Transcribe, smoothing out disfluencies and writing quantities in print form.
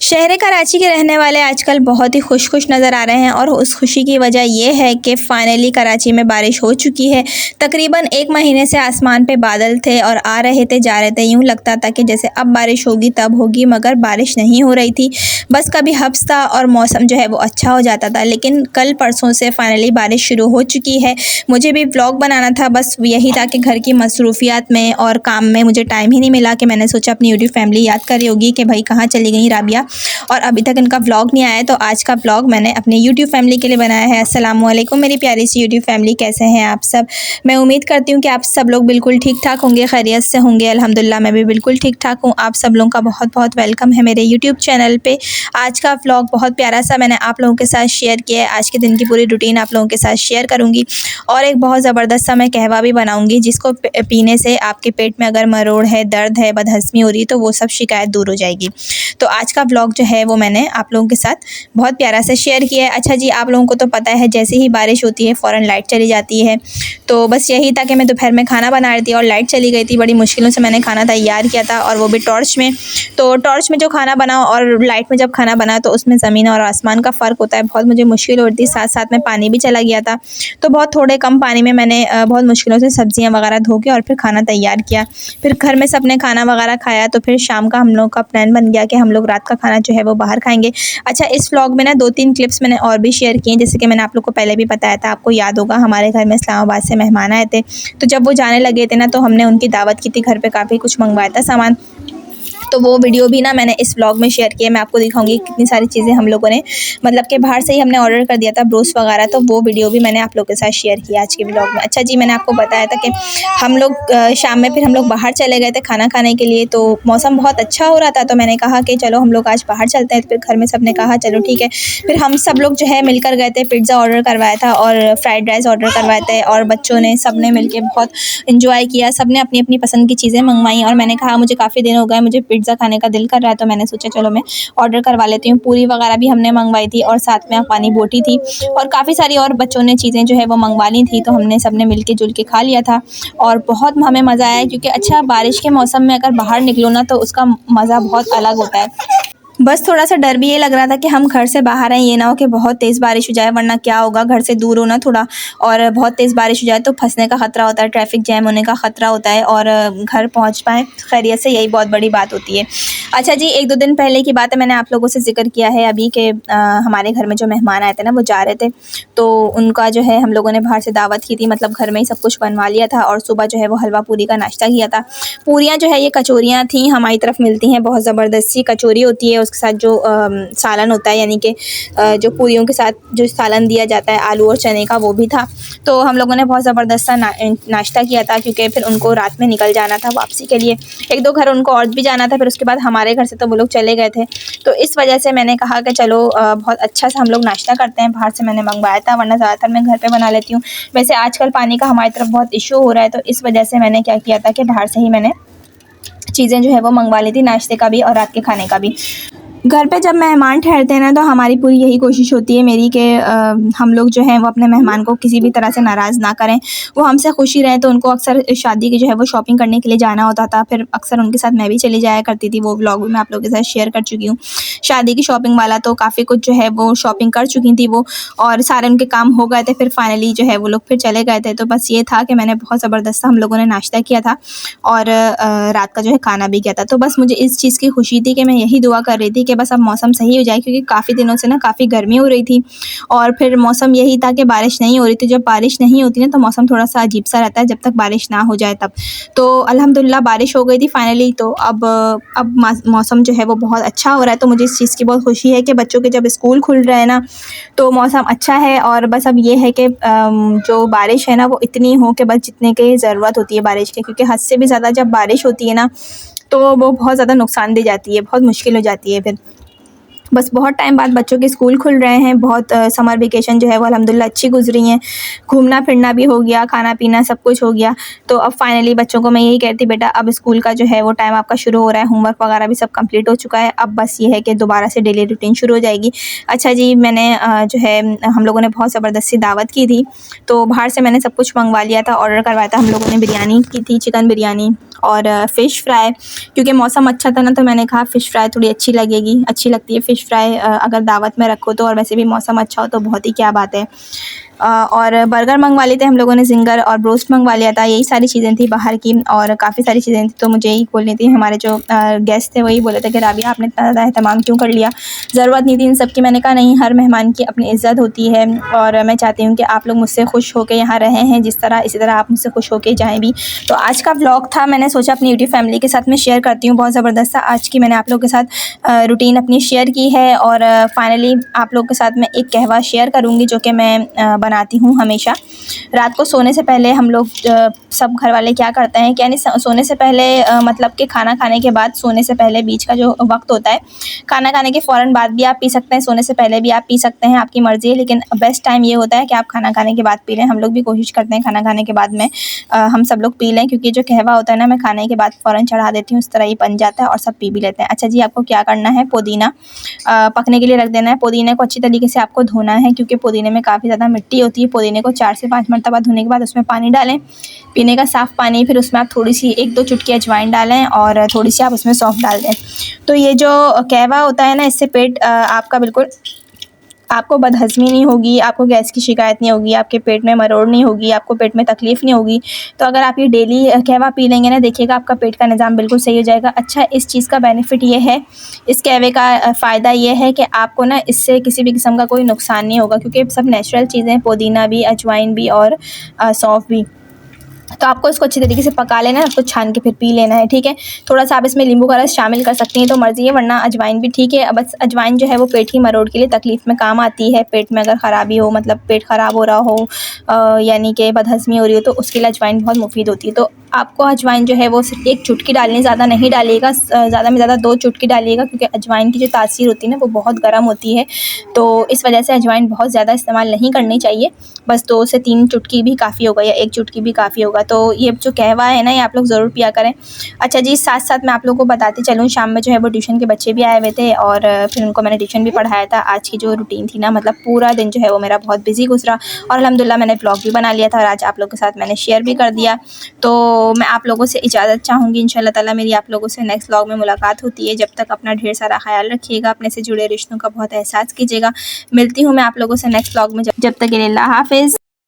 शहर कराची के रहने वाले आजकल बहुत ही खुश नज़र आ रहे हैं और उस खुशी की वजह ये है कि फ़ाइनली कराची में बारिश हो चुकी है। तकरीबन 1 महीने से आसमान पे बादल थे और आ रहे थे जा रहे थे, यूँ लगता था कि जैसे अब बारिश होगी तब होगी, मगर बारिश नहीं हो रही थी। बस कभी हब्स था और मौसम जो है वो अच्छा हो जाता था, लेकिन कल परसों से फ़ाइनली बारिश शुरू हो चुकी है। मुझे भी व्लॉग बनाना था, बस यही था कि घर की मसरूफियात में और काम में मुझे टाइम ही नहीं मिला कि मैंने सोचा अपनी यूट्यूब फैमिली याद कर रही होगी कि भाई कहाँ चली गई राबिया और अभी तक इनका व्लॉग नहीं आया है। तो आज का व्लॉग मैंने अपनी यूट्यूब फैमिली के लिए बनाया है। अस्सलाम वालेकुम मेरी प्यारी सी यूट्यूब फैमिली, कैसे हैं आप सब। मैं उम्मीद करती हूँ कि आप सब लोग बिल्कुल ठीक ठाक होंगे, खैरियत से होंगे। अल्हम्दुलिल्लाह मैं भी बिल्कुल ठीक ठाक हूँ। आप सब लोगों का बहुत बहुत वेलकम है मेरे यूट्यूब चैनल पे। आज का व्लॉग बहुत प्यारा सा मैंने आप लोगों के साथ शेयर किया है। आज के दिन की पूरी रूटीन आप लोगों के साथ शेयर करूँगी और एक बहुत ज़बरदस्त सा मैं कहवा भी बनाऊँगी, जिसको पीने से आपके पेट में अगर मरोड़ है, दर्द है, बदहज़मी हो रही है, तो वो सब शिकायत दूर हो जाएगी। तो आज का व्लॉग जो है वो मैंने आप लोगों के साथ बहुत प्यारा सा शेयर किया है। अच्छा जी, आप लोगों को तो पता है जैसे ही बारिश होती है फ़ौरन लाइट चली जाती है। तो बस यही था कि मैं दोपहर में खाना बना रही थी और लाइट चली गई थी। बड़ी मुश्किलों से मैंने खाना तैयार किया था और वो भी टॉर्च में। तो टॉर्च में जो खाना बना और लाइट में जब खाना बना तो उसमें ज़मीन और आसमान का फ़र्क होता है। बहुत मुझे मुश्किल हो रही थी, साथ साथ में पानी भी चला गया था। तो बहुत थोड़े कम पानी में मैंने बहुत मुश्किलों से सब्ज़ियाँ वगैरह धो के और फिर खाना तैयार किया। फिर घर में सबने खाना वगैरह खाया, तो फिर शाम का हम लोग का प्लान बन गया कि हम लोग रात का खाना जो है वो बाहर खाएँगे। अच्छा, इस व्लॉग में ना 2-3 क्लिप्स मैंने और भी शेयर किए हैं, जैसे कि मैंने आप लोग को पहले भी बताया था। आपको याद होगा हमारे घर में इस्लामाबाद से मेहमान आए थे, तो जब वो जाने लगे थे ना तो हमने उनकी दावत की थी, घर पे काफ़ी कुछ मंगवाया था सामान। तो वो वीडियो भी ना मैंने इस व्लॉग में शेयर किया। मैं आपको दिखाऊंगी कितनी सारी चीज़ें हम लोगों ने, मतलब कि बाहर से ही हमने ऑर्डर कर दिया था, ब्रोस्ट वगैरह, तो वो वीडियो भी मैंने आप लोगों के साथ शेयर किया आज के व्लॉग में। अच्छा जी, मैंने आपको बताया था कि हम लोग शाम में फिर हम लोग बाहर चले गए थे खाना खाने के लिए। तो मौसम बहुत अच्छा हो रहा था, तो मैंने कहा कि चलो हम लोग आज बाहर चलते हैं। तो फिर घर में सब ने कहा चलो ठीक है। फिर हम सब लोग जो है मिलकर गए थे, पिज़्ज़ा ऑर्डर करवाया था और फ्राइड राइस ऑर्डर करवाए थे और बच्चों ने सब ने मिल के बहुत इन्जॉय किया। सब ने अपनी अपनी पसंद की चीज़ें मंगवाई और मैंने कहा मुझे काफ़ी दिन हो गए, मुझे पिज़्ज़ा खाने का दिल कर रहा है, तो मैंने सोचा चलो मैं ऑर्डर करवा लेती हूँ। पूरी वगैरह भी हमने मंगवाई थी और साथ में अफ़गानी बोटी थी और काफ़ी सारी और बच्चों ने चीज़ें जो है वो मंगवा ली थी। तो हमने सब ने मिल के जुल के खा लिया था और बहुत हमें मज़ा आया, क्योंकि अच्छा बारिश के मौसम में अगर बाहर निकलो ना तो उसका मज़ा बहुत अलग होता है। बस थोड़ा-सा डर भी ये लग रहा था कि हम घर से बाहर आएँ, ये ना हो कि बहुत तेज़ बारिश हो जाए, वरना क्या होगा, घर से दूर हो ना थोड़ा और बहुत तेज़ बारिश हो जाए तो फँसने का ख़तरा होता है, ट्रैफ़िक जैम होने का ख़तरा होता है और घर पहुँच पाएँ खैरियत से, यही बहुत बड़ी बात होती है। अच्छा जी, 1-2 दिन पहले की बात है, मैंने आप लोगों से ज़िक्र किया है अभी कि हमारे घर में जो मेहमान आए थे ना वो जा रहे थे, तो उनका जो है हम लोगों ने बाहर से दावत की थी, मतलब घर में ही सब कुछ बनवा लिया था और सुबह जो है वो हलवा पूरी का नाश्ता किया था। पूरियाँ जो है ये कचौरियाँ थीं, हमारी तरफ मिलती हैं, बहुत ज़बरदस्त सी कचौरी होती है, उसके साथ जो सालन होता है, यानी कि जो पूरियों के साथ जो सालन दिया जाता है आलू और चने का, वो भी था। तो हम लोगों ने बहुत ज़बरदस्त सा नाश्ता किया था, क्योंकि फिर उनको रात में निकल जाना था वापसी के लिए। 1-2 घर उनको और भी जाना था, फिर उसके बाद हमारे घर से तो वो लोग चले गए थे। तो इस वजह से मैंने कहा कि चलो बहुत अच्छा सा हम लोग नाश्ता करते हैं। बाहर से मैंने मंगवाया था, वरना ज़्यादातर मैं घर पे बना लेती हूँ। वैसे आजकल पानी का हमारी तरफ बहुत इशू हो रहा है, तो इस वजह से मैंने क्या किया था कि बाहर से ही मैंने चीज़ें जो है वो मंगवा ली थी, नाश्ते का भी और रात के खाने का भी। घर पे जब मेहमान ठहरते हैं ना तो हमारी पूरी यही कोशिश होती है मेरी कि हम लोग जो हैं वो अपने मेहमान को किसी भी तरह से नाराज़ ना करें, वो हमसे खुश ही रहें। तो उनको अक्सर शादी की जो है वो शॉपिंग करने के लिए जाना होता था, फिर अक्सर उनके साथ मैं भी चली जाया करती थी। वो व्लॉग भी मैं आप लोगों के साथ शेयर कर चुकी हूँ, शादी की शॉपिंग वाला। तो काफ़ी कुछ जो है वो शॉपिंग कर चुकी थी वो और सारे उनके काम हो गए थे। फिर फाइनली जो है वो लोग फिर चले गए थे। तो बस ये था कि मैंने बहुत ज़बरदस्त हम लोगों ने नाश्ता किया था और रात का जो है खाना भी किया था। तो बस मुझे इस चीज़ की खुशी थी कि मैं यही दुआ कर रही थी कि बस अब मौसम सही हो जाए, क्योंकि काफ़ी दिनों से ना काफ़ी गर्मी हो रही थी और फिर मौसम यही था कि बारिश नहीं हो रही थी। जब बारिश नहीं होती ना तो मौसम थोड़ा-सा अजीब-सा रहता है, जब तक बारिश ना हो जाए तब। तो अल्हम्दुलिल्लाह बारिश हो गई थी फाइनली। तो अब मौसम जो है वो बहुत अच्छा हो रहा है, तो मुझे इस चीज़ की बहुत खुशी है कि बच्चों के जब स्कूल खुल रहे हैं ना तो मौसम अच्छा है। और बस अब ये है कि जो बारिश है ना वो इतनी हो कि बस जितने की ज़रूरत होती है बारिश की, क्योंकि हद से भी ज़्यादा जब बारिश होती है ना तो वो बहुत ज़्यादा नुकसान दे जाती है, बहुत मुश्किल हो जाती है फिर। बस बहुत टाइम बाद बच्चों के स्कूल खुल रहे हैं, बहुत समर वेकेशन जो है वो अल्हम्दुलिल्लाह अच्छी गुज़री हैं, घूमना फिरना भी हो गया, खाना पीना सब कुछ हो गया। तो अब फाइनली बच्चों को मैं यही कहती, बेटा अब स्कूल का जो है वो टाइम आपका शुरू हो रहा है, होमवर्क वगैरह भी सब कंप्लीट हो चुका है, अब बस ये है कि दोबारा से डेली रूटीन शुरू हो जाएगी। अच्छा जी, मैंने जो है हम लोगों ने बहुत ज़बरदस्त सी दावत की थी, तो बाहर से मैंने सब कुछ मंगवा लिया था, ऑर्डर करवाया था। हम लोगों ने बिरयानी की थी, चिकन बिरयानी और फ़िश फ्राई, क्योंकि मौसम अच्छा था ना तो मैंने कहा फ़िश फ्राई थोड़ी अच्छी लगती है फ़िश फ्राई अगर दावत में रखो तो, और वैसे भी मौसम अच्छा हो तो बहुत ही क्या बात है। और बर्गर मंगवा लिए थे हम लोगों ने, ज़िंगर और ब्रोस्ट मंगवा लिया था। यही सारी चीज़ें थी बाहर की और काफ़ी सारी चीज़ें थी, तो मुझे यही बोलनी थी। हमारे जो गेस्ट थे वही बोले थे कि राबिया आपने इतना ज़्यादा एहतमाम क्यों कर लिया, ज़रूरत नहीं थी इन सब की। मैंने कहा नहीं, हर मेहमान की अपनी इज़्ज़त होती है और मैं चाहती हूँ कि आप लोग मुझसे खुश होकर यहाँ रहे हैं जिस तरह, इसी तरह आप मुझसे खुश होकर जाएँ भी। तो आज का व्लॉग था, मैंने सोचा अपनी यूट्यूब फैमिली के साथ मैं शेयर करती हूँ। बहुत ज़बरदस्त था आज की मैंने आप लोगों के साथ रूटीन अपनी शेयर की है। और फाइनली आप लोगों के साथ मैं एक कहवा शेयर करूँगी जो कि मैं बनाती हूँ हमेशा। रात को सोने से पहले हम लोग सब घर वाले क्या करते हैं, यानी सोने से पहले मतलब कि खाना खाने के बाद, सोने से पहले बीच का जो वक्त होता है, खाना खाने के फ़ौरन बाद भी आप पी सकते हैं, सोने से पहले भी आप पी सकते हैं, आपकी मर्ज़ी है। लेकिन बेस्ट टाइम ये होता है कि आप खाना खाने के बाद पी लें। हम लोग भी कोशिश करते हैं खाना खाने के बाद में हम सब लोग पी लें, क्योंकि जो कहवा होता है ना, मैं खाने के बाद फ़ौरन चढ़ा देती हूँ, उस तरह ही बन जाता है और सब पी भी लेते हैं। अच्छा जी, आपको क्या करना है, पुदीना पकने के लिए रख देना है। पुदीने को अच्छी तरीके से आपको धोना है, क्योंकि पुदीने में काफ़ी ज़्यादा मिट्टी होती है। पुदीने को 4 से 5 मरतबा धोने के बाद उसमें पानी डालें, पीने का साफ़ पानी। फिर उसमें आप थोड़ी सी 1-2 चुटकी अजवाइन डालें और थोड़ी सी आप उसमें सौंफ डाल दें। तो ये जो कहवा होता है ना, इससे पेट आपका बिल्कुल, आपको बदहज़मी नहीं होगी, आपको गैस की शिकायत नहीं होगी, आपके पेट में मरोड़ नहीं होगी, आपको पेट में तकलीफ़ नहीं होगी। तो अगर आप ये डेली कहवा पी लेंगे ना, देखिएगा आपका पेट का निज़ाम बिल्कुल सही हो जाएगा। अच्छा, इस चीज़ का बेनिफिट ये है, इस कहवे का फ़ायदा ये है कि आपको ना इससे किसी भी किस्म का कोई नुकसान नहीं होगा, क्योंकि सब नेचुरल चीज़ें हैं, पुदीना भी, अजवाइन भी और सौंफ भी। तो आपको इसको अच्छी तरीके से पका लेना है, उसको छान के फिर पी लेना है, ठीक है। थोड़ा-सा आप इसमें नींबू का रस शामिल कर सकती हैं तो मर्ज़ी है, वरना अजवाइन भी ठीक है। बस अजवाइन जो है वो पेट की मरोड़ के लिए तकलीफ़ में काम आती है। पेट में अगर ख़राबी हो, मतलब पेट ख़राब हो रहा हो, यानी कि बदहज़मी हो रही हो, तो उसके लिए अजवाइन बहुत मुफ़ीद होती है। तो आपको अजवाइन जो है वो सिर्फ़ 1 चुटकी डालनी, ज़्यादा नहीं डालिएगा, ज़्यादा में ज़्यादा 2 चुटकी डालिएगा, क्योंकि अजवाइन की जो तासीर होती है ना वो बहुत गर्म होती है। तो इस वजह से अजवाइन बहुत ज़्यादा इस्तेमाल नहीं करनी चाहिए, बस 2 से 3 चुटकी भी काफ़ी होगा, या 1 चुटकी भी काफ़ी होगा। तो ये जो कहवा है ना, ये आप लोग ज़रूर पिया करें। अच्छा जी, साथ-साथ मैं आप लोगों को बताती चलूँ, शाम में जो है वो ट्यूशन के बच्चे भी आए हुए थे और फिर उनको मैंने ट्यूशन भी पढ़ाया था। आज की जो रूटीन थी ना, मतलब पूरा दिन जो है वो मेरा बहुत बिज़ी गुज़रा और अल्हम्दुलिल्लाह मैंने व्लॉग भी बना लिया था और आज आप लोगों के साथ मैंने शेयर भी कर दिया। तो मैं आप लोगों से इजाज़त चाहूँगी, इंशाअल्लाह ताला मेरी आप लोगों से नेक्स्ट व्लॉग में मुलाकात होती है। जब तक अपना ढेर सारा ख़्याल रखिएगा, अपने से जुड़े रिश्तों का बहुत एहसास कीजिएगा। मिलती हूँ मैं आप लोगों से नेक्स्ट व्लॉग में, जब तक के लिए अल्लाह हाफ़िज़।